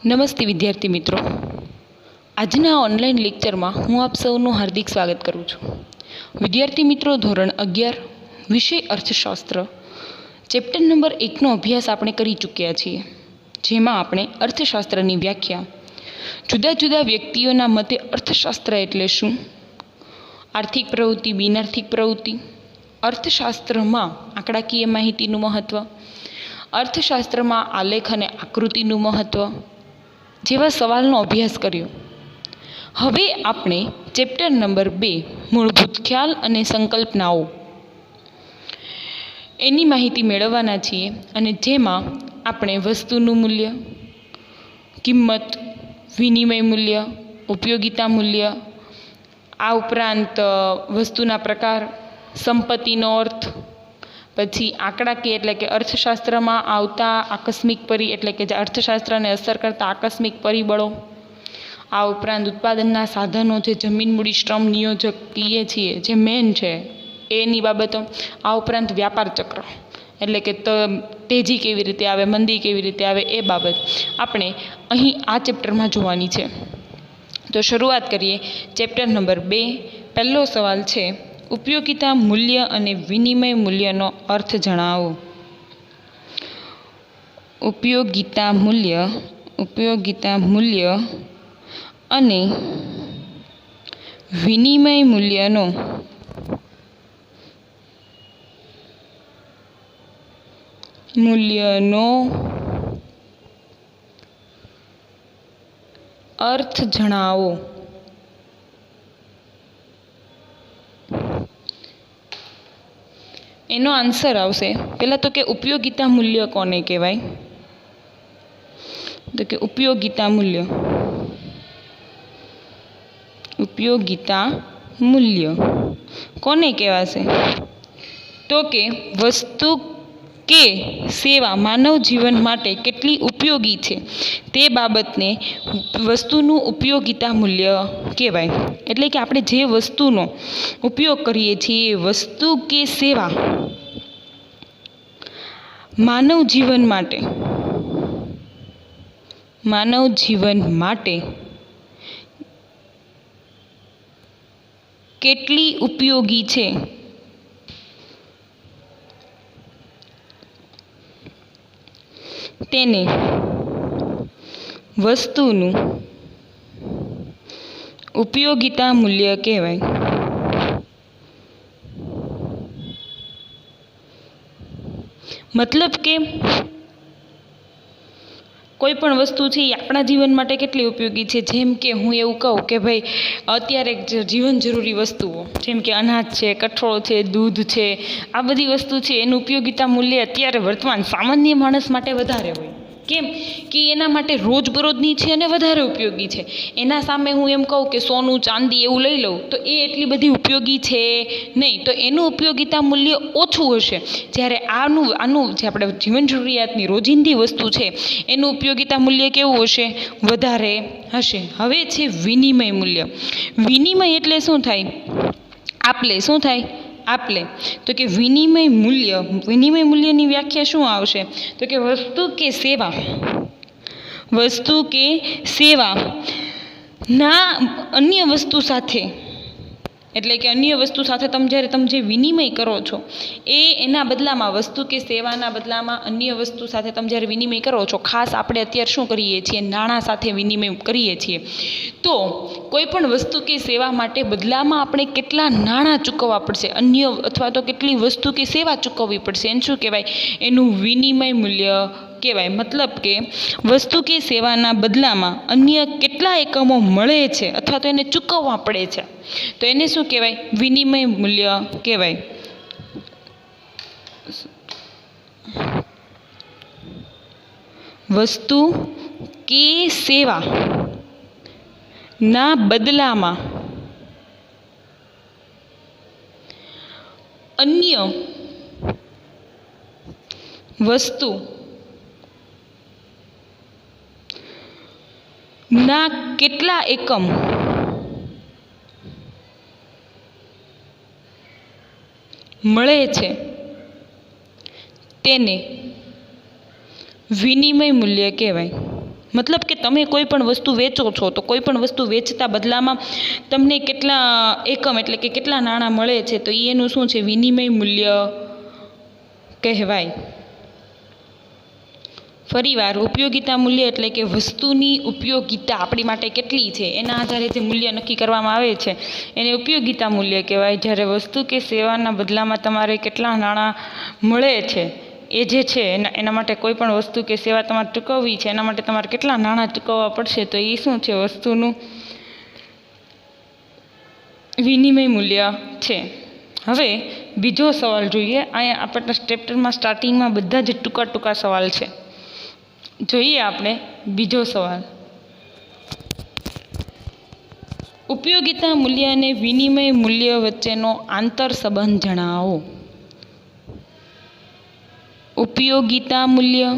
નમસ્તે વિદ્યાર્થી મિત્રો, આજના ઓનલાઈન લેક્ચરમાં હું આપ સૌનું હાર્દિક સ્વાગત કરું છું. વિદ્યાર્થી મિત્રો, ધોરણ 11 વિષય અર્થશાસ્ત્ર ચેપ્ટર નંબર 1નો અભ્યાસ આપણે કરી ચૂક્યા છીએ, જેમાં આપણે અર્થશાસ્ત્રની વ્યાખ્યા, જુદા જુદા વ્યક્તિઓના મતે અર્થશાસ્ત્ર એટલે શું, આર્થિક પ્રવૃત્તિ, બિનઆર્થિક પ્રવૃત્તિ, અર્થશાસ્ત્રમાં આંકડાકીય માહિતીનું મહત્ત્વ, અર્થશાસ્ત્રમાં આલેખ અને આકૃતિનું મહત્ત્વ જેવા સવાલનો અભ્યાસ કર્યો. હવે આપણે ચેપ્ટર નંબર 2 મૂળભૂત ખ્યાલ અને સંકલ્પનાઓ એની માહિતી મેળવવાના છીએ, અને જેમાં આપણે વસ્તુનું મૂલ્ય, કિંમત, વિનિમય મૂલ્ય, ઉપયોગિતા મૂલ્ય, આ ઉપરાંત વસ્તુના પ્રકાર, સંપત્તિનો અર્થ, પછી આંકડાકીય એટલે કે અર્થશાસ્ત્રમાં આવતા આકસ્મિક એટલે કે અર્થશાસ્ત્રને અસર કરતા આકસ્મિક પરિબળો, આ ઉપરાંત ઉત્પાદનના સાધનો, જે જમીન, મૂડી, શ્રમ, નિયોજક કહીએ છીએ, જે મેન છે એની બાબતો, આ ઉપરાંત વ્યાપાર ચક્ર એટલે કે તેજી કેવી રીતે આવે, મંદી કેવી રીતે આવે, એ બાબત આપણે અહીં આ ચેપ્ટરમાં જોવાની છે. તો શરૂઆત કરીએ. ચેપ્ટર નંબર 2, પહેલો સવાલ છે, ઉપયોગિતા મૂલ્ય અને વિનિમય મૂલ્યનો અર્થ જણાવો. ઉપયોગિતા મૂલ્ય અને વિનિમય મૂલ્યનો અર્થ જણાવો. એનો આન્સર આવશે પહેલાં તો કે ઉપયોગિતા મૂલ્ય કોને કહેવાય? તો કે ઉપયોગિતા મૂલ્ય કોને કહેવાશે? તો કે વસ્તુ કે સેવા માનવ જીવન માટે કેટલી ઉપયોગી છે તે બાબતને વસ્તુનું ઉપયોગિતા મૂલ્ય કહેવાય. એટલે કે આપણે જે વસ્તુનો ઉપયોગ કરીએ છીએ એ વસ્તુ કે સેવા માનવ જીવન માટે કેટલી ઉપયોગી છે તેને વસ્તુનું ઉપયોગિતા મૂલ્ય કહેવાય. મતલબ કે કોઈ પણ વસ્તુ છે એ આપણા જીવન માટે કેટલી ઉપયોગી છે. જેમ કે હું એવું કહું કે ભાઈ અત્યારે જીવન જરૂરી વસ્તુઓ જેમ કે અનાજ છે, કઠોળ છે, દૂધ છે, આ બધી વસ્તુ છે એનું ઉપયોગિતા મૂલ્ય અત્યારે વર્તમાન સામાન્ય માણસ માટે વધારે હોય. કેમ કે એના માટે રોજબરોજની છે અને વધારે ઉપયોગી છે. એના સામે હું એમ કહું કે સોનું, ચાંદી એવું લઈ લઉં તો એ એટલી બધી ઉપયોગી છે નહીં, તો એનું ઉપયોગિતા મૂલ્ય ઓછું હશે. જ્યારે આનું જે આપણે જીવન જરૂરિયાતની રોજિંદી વસ્તુ છે એનું ઉપયોગિતા મૂલ્ય કેવું હશે? વધારે હશે. હવે છે વિનિમય મૂલ્ય. વિનિમય એટલે શું થાય? શું થાય? આપલે. તો કે વિનિમય મૂલ્યની વ્યાખ્યા શું આવશે? તો કે વસ્તુ કે સેવા ના અન્ય વસ્તુ સાથે, એટલે કે અન્ય વસ્તુ સાથે જ્યારે તમે જે વિનિમય કરો છો એના બદલામાં, વસ્તુ કે સેવાના બદલામાં અન્ય વસ્તુ સાથે તમે જ્યારે વિનિમય કરો છો, ખાસ આપણે અત્યારે શું કરીએ છીએ? નાણાં સાથે વિનિમય કરીએ છીએ. તો કોઈ પણ વસ્તુ કે સેવા માટે બદલામાં આપણે કેટલા નાણાં ચૂકવવા પડશે, અન્ય અથવા તો કેટલી વસ્તુ કે સેવા ચૂકવવી પડશે, એને શું કહેવાય? એનું વિનિમય મૂલ્ય કહેવાય. મતલબ કે વસ્તુ કે સેવાના બદલામાં અન્ય કેટલા એકમો મળે છે અથવા તો એને ચૂકવવા પડે છે, તો એને શું કહેવાય? વિનિમય મૂલ્ય કહેવાય. વસ્તુ કે સેવા ના બદલામાં અન્ય વસ્તુ ના કેટલા એકમ મળે છે તેને વિનિમય મૂલ્ય કહેવાય. મતલબ કે તમે કોઈ પણ વસ્તુ વેચો છો તો કોઈ પણ વસ્તુ વેચતા બદલામાં તમને કેટલા એકમ એટલે કે કેટલા નાણાં મળે છે, તો એનું શું છે, વિનિમય મૂલ્ય કહેવાય. ફરીવાર ઉપયોગિતા મૂલ્ય એટલે કે વસ્તુની ઉપયોગિતા આપણી માટે કેટલી છે એના આધારે જે મૂલ્ય નક્કી કરવામાં આવે છે એને ઉપયોગિતા મૂલ્ય કહેવાય. જ્યારે વસ્તુ કે સેવાના બદલામાં તમારે કેટલા નાણાં મળે છે એ જે છે એના માટે કોઈ પણ વસ્તુ કે સેવા તમારે ચૂકવવી છે એના માટે તમારે કેટલા નાણાં ચૂકવવા પડશે, તો એ શું છે, વસ્તુનું વિનિમય મૂલ્ય છે. હવે બીજો સવાલ જોઈએ. અહીંયા આપણા ચેપ્ટરમાં સ્ટાર્ટિંગમાં બધા જ ટૂંકા ટૂંકા સવાલ છે. જોઈએ આપણે બીજો સવાલ. ઉપયોગિતા મૂલ્ય અને વિનિમય મૂલ્ય વચ્ચેનો આંતર સંબંધ જણાવો. ઉપયોગિતા મૂલ્ય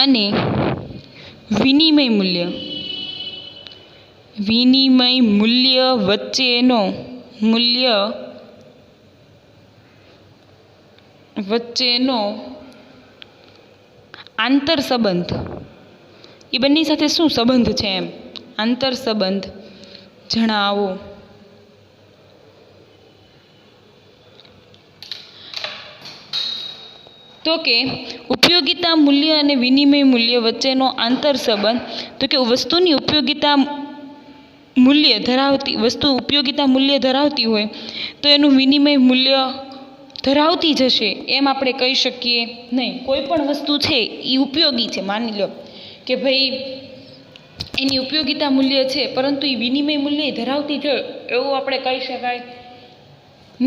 અને વિનિમય મૂલ્ય વચ્ચેનો આંતર સંબંધ, એ બંને સાથે શું સંબંધ છે એમ આંતર સંબંધ જણાવો. તો કે ઉપયોગિતા મૂલ્ય અને વિનિમય મૂલ્ય વચ્ચેનો આંતર સંબંધ, તો કે વસ્તુની ઉપયોગિતા મૂલ્ય ધરાવતી હોય તો એનું વિનિમય મૂલ્ય ધરાવતી જ હશે એમ આપણે કહી શકીએ નહીં. કોઈ પણ વસ્તુ છે એ ઉપયોગી છે, માની લો કે ભાઈ એની ઉપયોગિતા મૂલ્ય છે પરંતુ એ વિનિમય મૂલ્ય ધરાવતી જ એવું આપણે કહી શકાય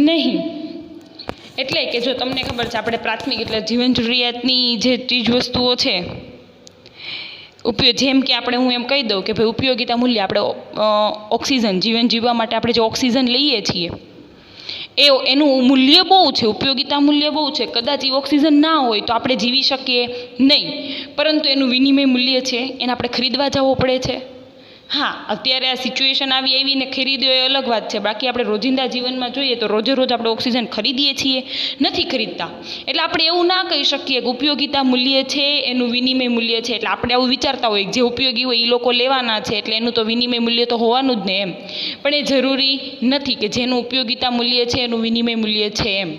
નહીં. એટલે કે જો તમને ખબર છે આપણે પ્રાથમિક એટલે જીવન જરૂરિયાતની જે ચીજ વસ્તુઓ છે, જેમ કે આપણે હું એમ કહી દઉં કે ભાઈ ઉપયોગિતા મૂલ્ય આપણે ઓક્સિજન, જીવન જીવવા માટે આપણે જે ઓક્સિજન લઈએ છીએ એનું મૂલ્ય બહુ છે, ઉપયોગિતા મૂલ્ય બહુ છે. કદાચ એ ઓક્સિજન ના હોય તો આપણે જીવી શકીએ નહીં, પરંતુ એનું વિનિમય મૂલ્ય છે એને આપણે ખરીદવા જવું પડે છે. હા, અત્યારે આ સિચ્યુએશન આવીને ખરીદ્યો એ અલગ વાત છે, બાકી આપણે રોજિંદા જીવનમાં જોઈએ તો રોજે રોજ આપણે ઓક્સિજન ખરીદીએ છીએ, નથી ખરીદતા. એટલે આપણે એવું ના કહી શકીએ કે ઉપયોગિતા મૂલ્ય છે એનું વિનિમય મૂલ્ય છે. એટલે આપણે આવું વિચારતા હોય જે ઉપયોગી હોય એ લોકો લેવાના છે એટલે એનું તો વિનિમય મૂલ્ય તો હોવાનું જ ને એમ, પણ એ જરૂરી નથી કે જેનું ઉપયોગિતા મૂલ્ય છે એનું વિનિમય મૂલ્ય છે એમ.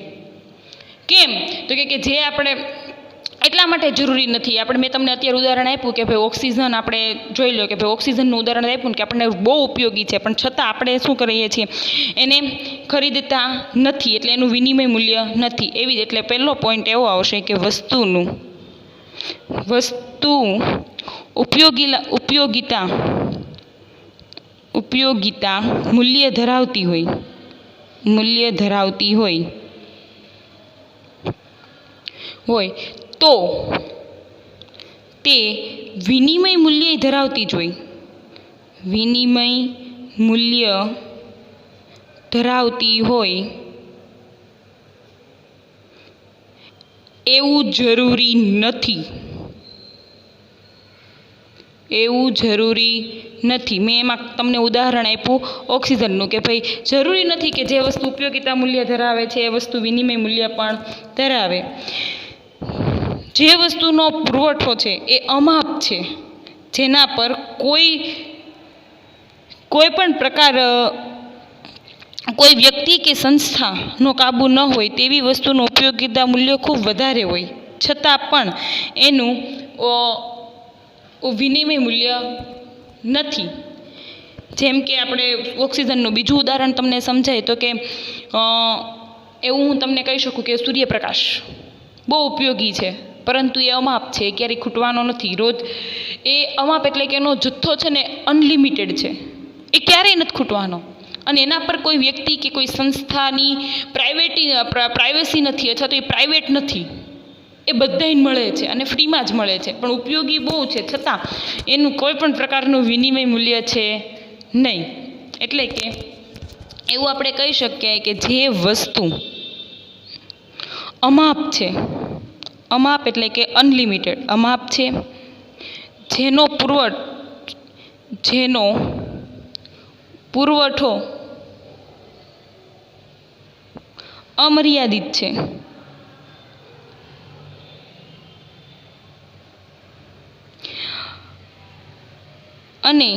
કેમ તો કે જે આપણે એટલા માટે જરૂરી નથી. મેં તમને અત્યારે ઉદાહરણ આપ્યું કે ભાઈ ઓક્સિજન, આપણે જોઈ લો કે ભાઈ ઓક્સિજનનું ઉદાહરણ આપ્યું કે આપણને બહુ ઉપયોગી છે, પણ છતાં આપણે શું કરીએ છીએ એને ખરીદતા નથી, એટલે એનું વિનિમય મૂલ્ય નથી. એવી જ એટલે પહેલો પોઈન્ટ એવો આવશે કે વસ્તુ ઉપયોગિતા મૂલ્ય ધરાવતી હોય તો તે વિનિમય મૂલ્ય ધરાવતી જ હોય. વિનિમય મૂલ્ય ધરાવતી હોય એવું જરૂરી નથી. મેં એમાં તમને ઉદાહરણ આપ્યું ઓક્સિજનનું કે ભાઈ જરૂરી નથી કે જે વસ્તુ ઉપયોગિતા મૂલ્ય ધરાવે છે એ વસ્તુ વિનિમય મૂલ્ય પણ ધરાવે. જે વસ્તુનો પુરવઠો છે એ અમાપ છે, જેના પર કોઈ પણ પ્રકાર કોઈ વ્યક્તિ કે સંસ્થાનો કાબૂ ન હોય તેવી વસ્તુનું ઉપયોગિતા મૂલ્ય ખૂબ વધારે હોય, છતાં પણ એનું વિનિમય મૂલ્ય નથી. જેમ કે આપણે ઓક્સિજનનું બીજું ઉદાહરણ તમને સમજાય તો કે એવું હું તમને કહી શકું કે સૂર્યપ્રકાશ બહુ ઉપયોગી છે, પરંતુ એ અમાપ છે, એ ક્યારેય ખૂટવાનો નથી. રોજ એ અમાપ એટલે કે એનો જથ્થો છે ને અનલિમિટેડ છે, એ ક્યારેય નથી ખૂટવાનો. અને એના પર કોઈ વ્યક્તિ કે કોઈ સંસ્થાની પ્રાઇવેસી નથી, અથવા તો એ પ્રાઇવેટ નથી, એ બધાને મળે છે અને ફ્રીમાં જ મળે છે, પણ ઉપયોગી બહુ છે, છતાં એનું કોઈ પણ પ્રકારનું વિનિમય મૂલ્ય છે નહીં. એટલે કે એવું આપણે કહી શકીએ કે જે વસ્તુ અમાપ છે, અમાપ એટલે કે અનલિમિટેડ અમાપ છે, જેનો પુરવઠો અમર્યાદિત છે, અને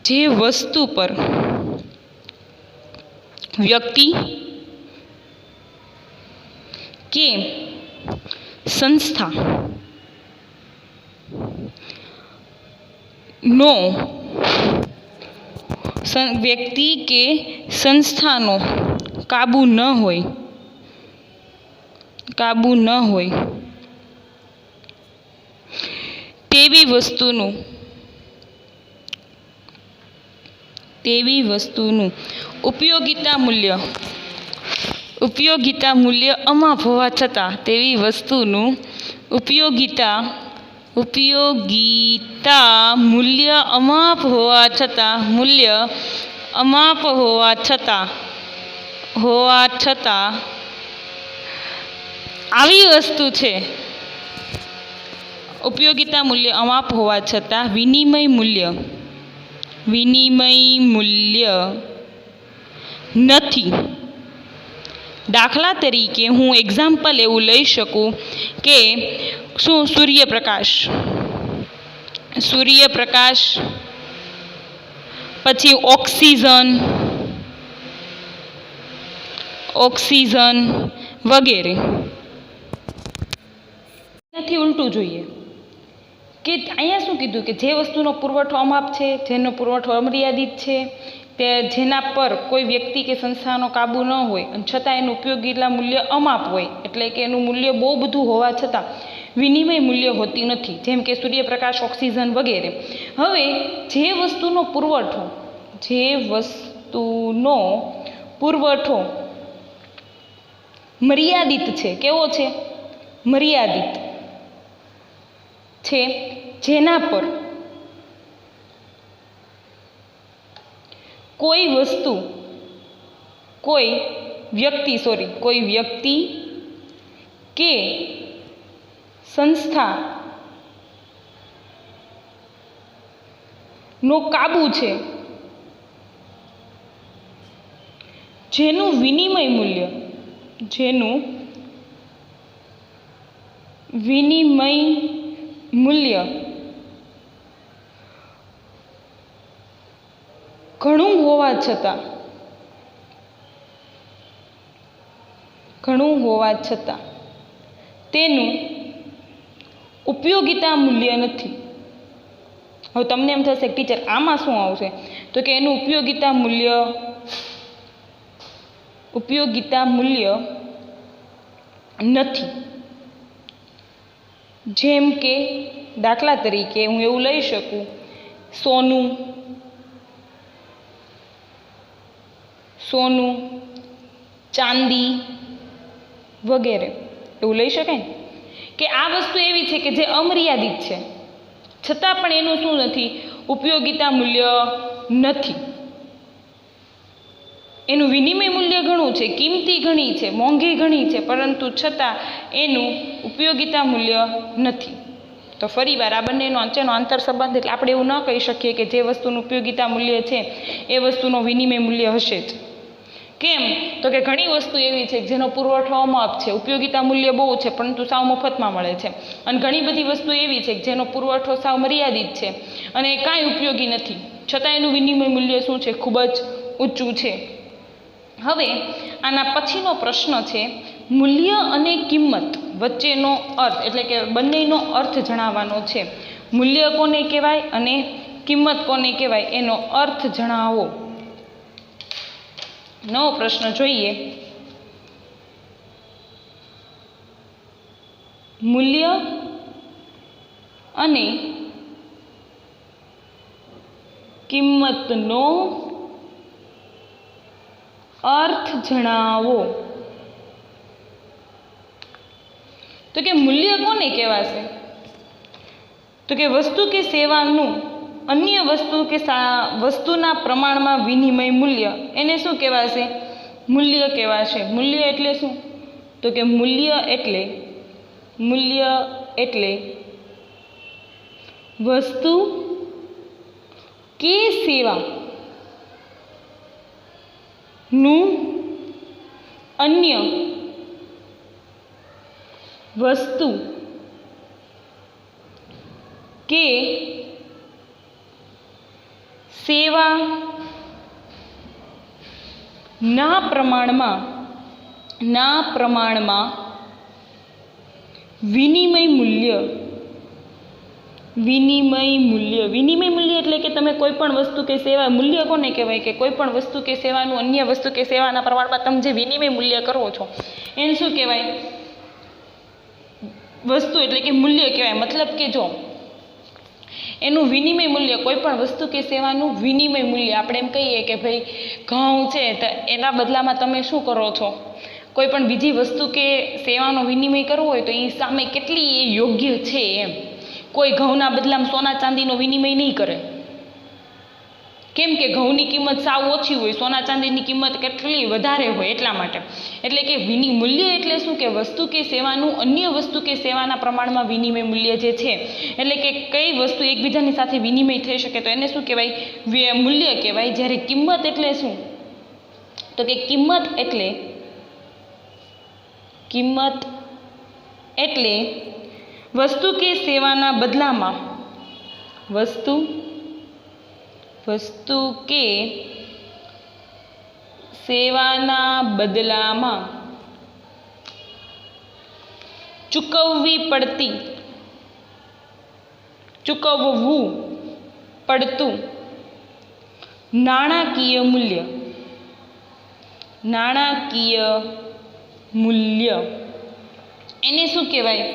જે વસ્તુ પર વ્યક્તિ કે સંસ્થા નો વ્યક્તિ કે સંસ્થાનો કાબુ ન હોય તેવી વસ્તુનું ઉપયોગિતા મૂલ્ય અમાપ હોવા છતાં તેવી વસ્તુનું ઉપયોગિતા મૂલ્ય અમાપ હોવા છતાં આવી વસ્તુ છે. ઉપયોગિતા મૂલ્ય અમાપ હોવા છતાં વિનિમય મૂલ્ય નથી. દાખલા તરીકે હું એક્ઝામ્પલ એવું લઈ શકું કે સૂર્યપ્રકાશ પછી ઓક્સિજન વગેરે. એનાથી ઉલટું જોઈએ કે અહીંયા શું કીધું કે જે વસ્તુનો પુરવઠો અમાપ છે, જેનો પુરવઠો અમર્યાદિત છે, તે જેના પર કોઈ વ્યક્તિ કે સંસ્થાનો કાબુ ન હોય અને છતાં એનું ઉપયોગિતા મૂલ્ય અમાપ હોય, એટલે કે એનું મૂલ્ય બહુ બધું હોવા છતાં વિનિમય મૂલ્ય હોતી નથી, જેમ કે સૂર્યપ્રકાશ, ઓક્સિજન વગેરે. હવે જે વસ્તુનો પુરવઠો મર્યાદિત છે, કેવો છે? મર્યાદિત છે, જેના પર કોઈ વ્યક્તિ કે સંસ્થા નો કાબુ છે, જેનું વિનિમય મૂલ્ય ઘણું હોવા છતાં તેનું ઉપયોગિતા મૂલ્ય નથી. હવે તમને એમ થશે કે ટીચર આમાં શું આવશે, તો કે એનું ઉપયોગિતા મૂલ્ય નથી. જેમ કે દાખલા તરીકે હું એવું લઈ શકું, સોનું, ચાંદી વગેરે એવું લઈ શકાય કે આ વસ્તુ એવી છે કે જે અમર્યાદિત છે, છતાં પણ એનું શું નથી? ઉપયોગિતા મૂલ્ય નથી. એનું વિનિમય મૂલ્ય ઘણું છે, કિંમતી ઘણી છે, મોંઘી ઘણી છે, પરંતુ છતાં એનું ઉપયોગિતા મૂલ્ય નથી. તો ફરીવાર આ બંનેનો વચ્ચેનો આંતર સંબંધ, એટલે આપણે એવું ન કહી શકીએ કે જે વસ્તુનું ઉપયોગિતા મૂલ્ય છે એ વસ્તુનો વિનિમય મૂલ્ય હશે જ. કેમ? તો કે ઘણી વસ્તુ એવી છે જેનો પુરવઠો અમાપ છે, ઉપયોગિતા મૂલ્ય બહુ છે, પરંતુ સાવ મફતમાં મળે છે. અને ઘણી બધી વસ્તુ એવી છે જેનો પુરવઠો સાવ મર્યાદિત છે અને કાંઈ ઉપયોગી નથી, છતાં એનું વિનિમય મૂલ્ય શું છે? ખૂબ જ ઊંચું છે. હવે આના પછીનો પ્રશ્ન છે, મૂલ્ય અને કિંમત વચ્ચેનો અર્થ, એટલે કે બંનેનો અર્થ જણાવવાનો છે. મૂલ્ય કોને કહેવાય અને કિંમત કોને કહેવાય એનો અર્થ જણાવો. નવો પ્રશ્ન જોઈએ. મૂલ્ય અને કિંમતનો અર્થ જણાવો. તો કે મૂલ્ય કોને કહેવાશે? તો કે વસ્તુ કે સેવાનું અન્ય વસ્તુના પ્રમાણમાં વિનિમય મૂલ્ય, એને શું કહેવાશે? મૂલ્ય કહેવાશે. મૂલ્ય એટલે શું? તો કે મૂલ્ય એટલે વસ્તુ કે સેવાનું અન્ય વસ્તુ કે સેવાના પ્રમાણમાં વિનિમય મૂલ્ય એટલે કે તમે કોઈ પણ વસ્તુ કે સેવા, મૂલ્ય કોને કહેવાય કે કોઈ પણ વસ્તુ કે સેવાનું અન્ય વસ્તુ કે સેવાના પ્રમાણમાં તમે જે વિનિમય મૂલ્ય કરો છો એને શું કહેવાય? વસ્તુ એટલે કે મૂલ્ય કહેવાય. મતલબ કે જો એનું વિનિમય મૂલ્ય, કોઈ પણ વસ્તુ કે સેવાનું વિનિમય મૂલ્ય, આપણે એમ કહીએ કે ભાઈ ઘઉં છે તો એના બદલામાં તમે શું કરો છો? કોઈ પણ બીજી વસ્તુ કે સેવાનો વિનિમય કરવો હોય તો એ સામે કેટલી એ યોગ્ય છે એમ. કોઈ ઘઉંના બદલામાં સોના ચાંદીનો વિનિમય નહીં કરે. કેમ કે ઘઉંની કિંમત સાવ ઓછી હોય, સોના ચાંદીની કિંમત કેટલી વધારે હોય એટલા માટે. એટલે કે મૂલ્ય એટલે શું કે વસ્તુ કે સેવાનું અન્ય વસ્તુ કે સેવાના પ્રમાણમાં વિનિમય મૂલ્ય જે છે, એટલે કે કઈ વસ્તુ એકબીજાની સાથે વિનિમય થઈ શકે તો એને શું કહેવાય? મૂલ્ય કહેવાય. જ્યારે કિંમત એટલે શું? તો કે કિંમત એટલે વસ્તુ કે સેવાના બદલામાં વસ્તુ કે સેવાના બદલામાં ચૂકવવું પડતું નાણાકીય મૂલ્ય એને શું કહેવાય?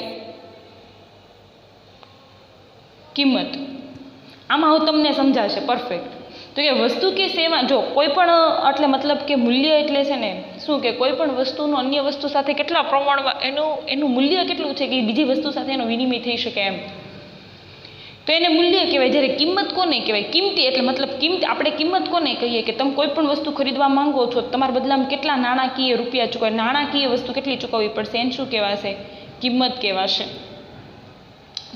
કિંમત. આમાં હું તમને સમજાશે પરફેક્ટ. તો કે વસ્તુ કે સેવા, જો કોઈ પણ એટલે મતલબ કે મૂલ્ય એટલે છે ને શું કે કોઈ પણ વસ્તુનું અન્ય વસ્તુ સાથે કેટલા પ્રમાણમાં એનું મૂલ્ય કેટલું છે કે બીજી વસ્તુ સાથે એનો વિનિમય થઈ શકે એમ, તો એને મૂલ્ય કહેવાય. જ્યારે કિંમત કોને કહેવાય? કિંમતી એટલે મતલબ આપણે કિંમત કોને કહીએ કે તમે કોઈ પણ વસ્તુ ખરીદવા માંગો છો, તમારા બદલામાં કેટલા નાણાકીય રૂપિયા ચૂકવાય, નાણાકીય વસ્તુ કેટલી ચૂકવવી પડશે, એને શું કહેવાશે? કિંમત કહેવાશે.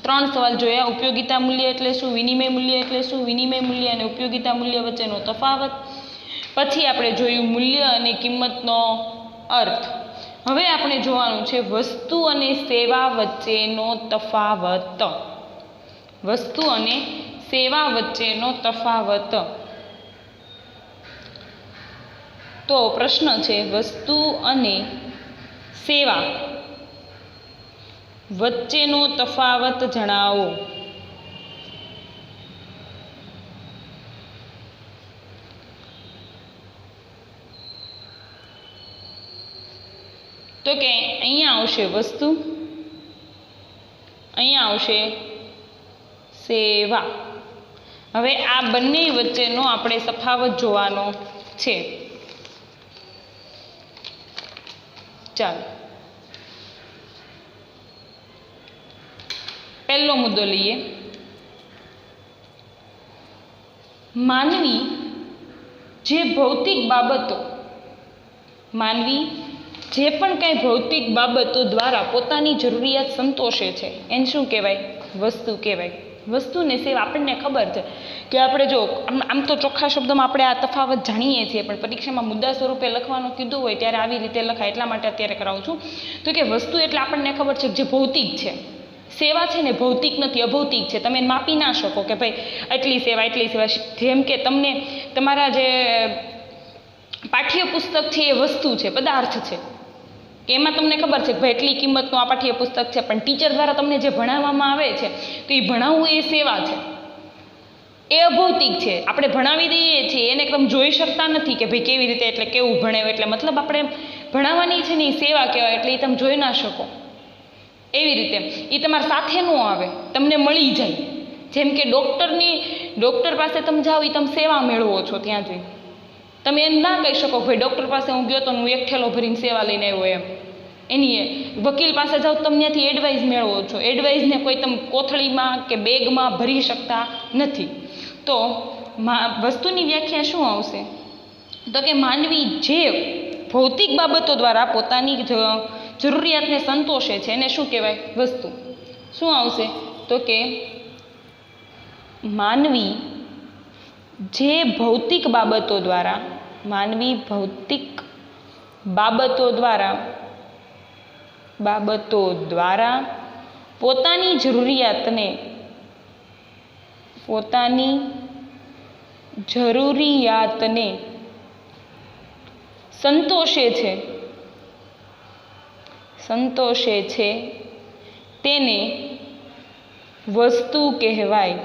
3 સવાલ જોયા. ઉપયોગિતા મૂલ્ય એટલે શું? વિનિમય મૂલ્ય એટલે શું? વિનિમય મૂલ્ય અને ઉપયોગિતા મૂલ્ય વચ્ચેનો તફાવત. પછી આપણે જોયું મૂલ્ય અને કિંમતનો અર્થ. હવે આપણે જોવાનું છે વસ્તુ અને સેવા વચ્ચેનો તફાવત. વસ્તુ અને સેવા વચ્ચેનો તફાવત. તો પ્રશ્ન છે વસ્તુ અને સેવા વચ્ચેનો તફાવત જણાવો. તો કે અહીંયા આવશે વસ્તુ, અહીંયા આવશે સેવા. હવે આ બંને વચ્ચેનો આપણે તફાવત જોવાનો છે. ચાલો પહેલો મુદ્દો લઈએ. માનવી જે પણ કંઈ ભૌતિક બાબતો દ્વારા પોતાની જરૂરિયાત સંતોષે છે એને શું કહેવાય? વસ્તુ કહેવાય. વસ્તુને સેવા આપણને ખબર છે કે આપણે જો આમ તો ચોખ્ખા શબ્દોમાં આપણે આ તફાવત જાણીએ છીએ, પણ પરીક્ષામાં મુદ્દા સ્વરૂપે લખવાનું કીધું હોય ત્યારે આવી રીતે લખાય, એટલા માટે અત્યારે કરાવું છું. તો કે વસ્તુ એટલે આપણને ખબર છે જે ભૌતિક છે. સેવા છે ને ભૌતિક નથી, અભૌતિક છે. તમે માપી ના શકો કે ભાઈ એટલી સેવા. જેમ કે તમને તમારા જે પાઠ્યપુસ્તક છે એ વસ્તુ છે, પદાર્થ છે, કે એમાં તમને ખબર છે કે ભાઈ એટલી કિંમતનું આ પાઠ્યપુસ્તક છે, પણ ટીચર દ્વારા તમને જે ભણાવવામાં આવે છે તો એ ભણાવવું એ સેવા છે, એ અભૌતિક છે. આપણે ભણાવી દઈએ છીએ એને એકદમ જોઈ શકતા નથી કે ભાઈ કેવી રીતે, એટલે કેવું ભણાવે, એટલે મતલબ આપણે ભણાવવાની છે ને એ સેવા કહેવાય, એટલે એ તમે જોઈ ના શકો. એવી રીતે એ તમારા સાથે ન આવે, તમને મળી જાય. જેમ કે ડૉક્ટર પાસે તમે જાઓ એ તમે સેવા મેળવો છો. ત્યાં જઈ તમે એમ ના કહી શકો ભાઈ ડૉક્ટર પાસે હું ગયો તો હું એક થેલો ભરીને સેવા લઈને આવ્યો એમ. એની વકીલ પાસે જાઓ તમે ત્યાંથી એડવાઇસ મેળવો છો. એડવાઇસને કોઈ તમે કોથળીમાં કે બેગમાં ભરી શકતા નથી. તો વસ્તુની વ્યાખ્યા શું આવશે? તો કે માનવી જે ભૌતિક બાબતો દ્વારા પોતાની જરૂરિયાતને સંતોષે છે એને શું કહેવાય? વસ્તુ. શું આવશે? તો કે માનવી જે ભૌતિક બાબતો દ્વારા પોતાની જરૂરિયાતને પોતાની જરૂરિયાતને સંતોષે છે તેને વસ્તુ કહેવાય.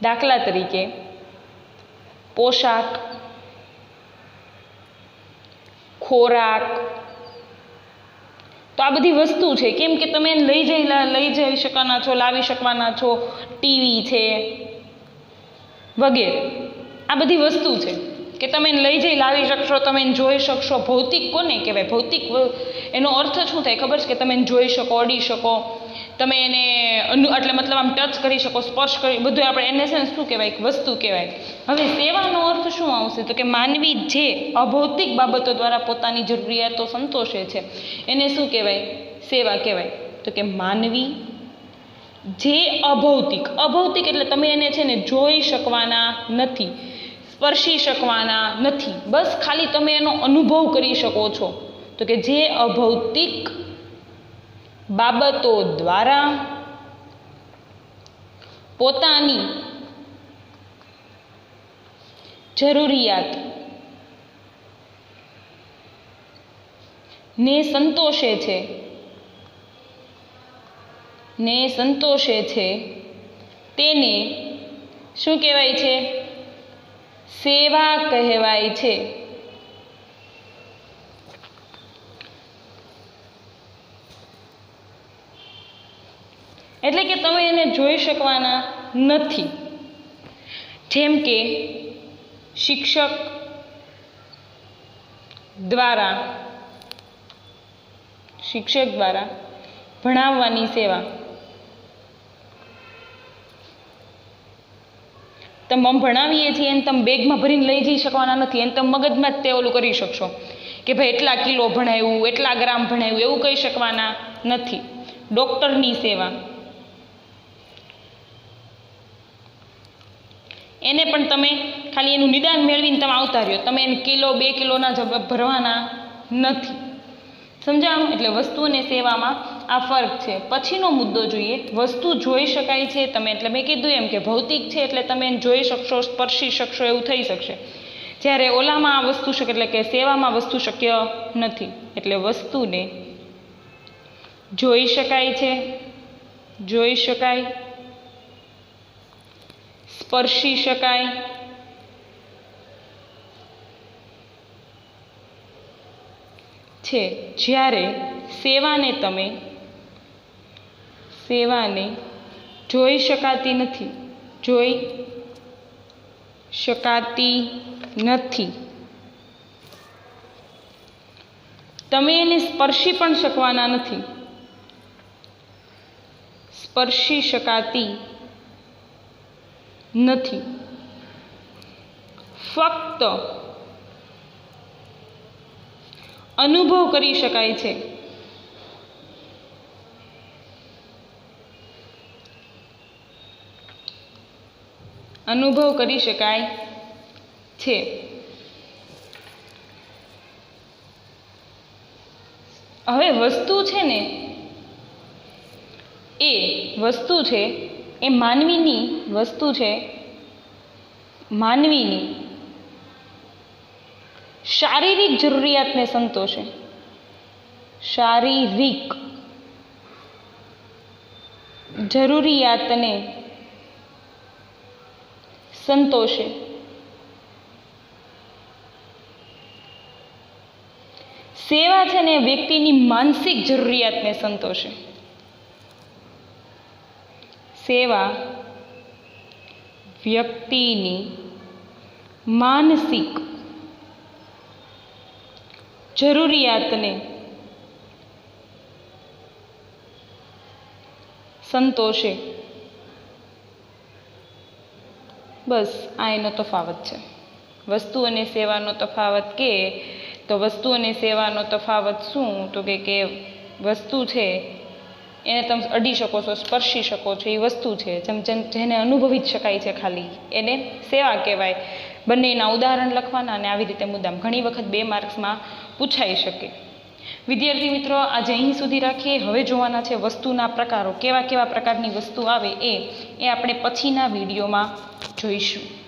દાખલા તરીકે પોશાક, ખોરાક, તો આ બધી વસ્તુ છે. કેમ કે તમે એને લઈ જઈ શકવાના છો, લાવી શકવાના છો. ટીવી છે વગેરે, આ બધી વસ્તુ છે કે તમે એને લઈ જઈ લાવી શકશો, તમે એને જોઈ શકશો. ભૌતિક કોને કહેવાય? ભૌતિક એનો અર્થ શું થાય ખબર છે? કે તમે એને જોઈ શકો, અડી શકો, તમે એને એટલે મતલબ આમ ટચ કરી શકો, સ્પર્શ કરી, બધું આપણે એને શું કહેવાય? વસ્તુ કહેવાય. હવે સેવાનો અર્થ શું આવશે? તો કે માનવી જે અભૌતિક બાબતો દ્વારા પોતાની જરૂરિયાતો સંતોષે છે એને શું કહેવાય? સેવા કહેવાય. તો કે માનવી જે અભૌતિક એટલે તમે એને છે ને જોઈ શકવાના નથી, સ્પર્શી શકવાના નથી, બસ ખાલી તમે એનો અનુભવ કરી શકો છો. તો કે જે અભૌતિક બાબતો દ્વારા પોતાની જરૂરિયાત ને સંતોષે છે તેને શું કહેવાય છે? સેવા કહેવાય છે. એટલે કે તમે એને જોઈ શકવાના નથી. જેમ કે શિક્ષક દ્વારા ભણાવવાની સેવા. તમે ભણાવીએ છીએ એને તમે બેગમાં ભરીને લઈ જઈ શકવાના નથી, એને તમે મગજમાં જ તે ઓલું કરી શકશો કે ભાઈ એટલા કિલો ભણાવ્યું, એટલા ગ્રામ ભણાવ્યું, એવું કહી શકવાના નથી. ડૉક્ટરની સેવા, એને પણ તમે ખાલી એનું નિદાન મેળવીને તમે આવતા રહ્યો, તમે એને કિલો 2 કિલોના ભરવાના નથી. સમજાણું? એટલે વસ્તુ અને સેવામાં આ ફરક છે. પછીનો મુદ્દો જોઈએ. વસ્તુ જોઈ શકાય છે તમે, એટલે મેં કીધું એમ કે ભૌતિક છે એટલે તમે એને જોઈ શકશો, સ્પર્શી શકશો, એવું થઈ શકશે. જ્યારે ઓલામાં આ વસ્તુ શક્ય, એટલે કે સેવામાં વસ્તુ શક્ય નથી. એટલે વસ્તુને જોઈ શકાય છે, સ્પર્શી શકાય છે. જ્યારે સેવાને જોઈ શકાતી નથી, તમે એને સ્પર્શી પણ શકવાના નથી, સ્પર્શી શકાતી નથી, ફક્ત અનુભવ કરી શકાય છે. હવે વસ્તુ છે ને, એ માનવીની વસ્તુ છે, માનવીની શારીરિક જરૂરિયાતને સંતોષે, શારીરિક જરૂરિયાતને સંતોષે. સેવા છે ને વ્યક્તિની માનસિક જરૂરિયાતને સંતોષે. સેવા વ્યક્તિની માનસિક જરૂરિયાતને સંતોષે. બસ આ એનો તફાવત છે. વસ્તુ અને સેવાનો તફાવત કે તો વસ્તુ અને સેવાનો તફાવત શું? તો કે વસ્તુ છે એને તમે અડી શકો છો, સ્પર્શી શકો છો, એ વસ્તુ છે. જેને અનુભવી જ શકાય છે ખાલી, એને સેવા કહેવાય. બંનેના ઉદાહરણ લખવાના અને આવી રીતે મુદ્દામ ઘણી વખત 2 માર્ક્સમાં પૂછાઈ શકે. વિદ્યાર્થી મિત્રો, આજે અહીં સુધી રાખીએ. હવે જોવાના છે વસ્તુના પ્રકારો. કેવા કેવા પ્રકારની વસ્તુ આવે એ આપણે પછીના વિડીયોમાં જોઈશું.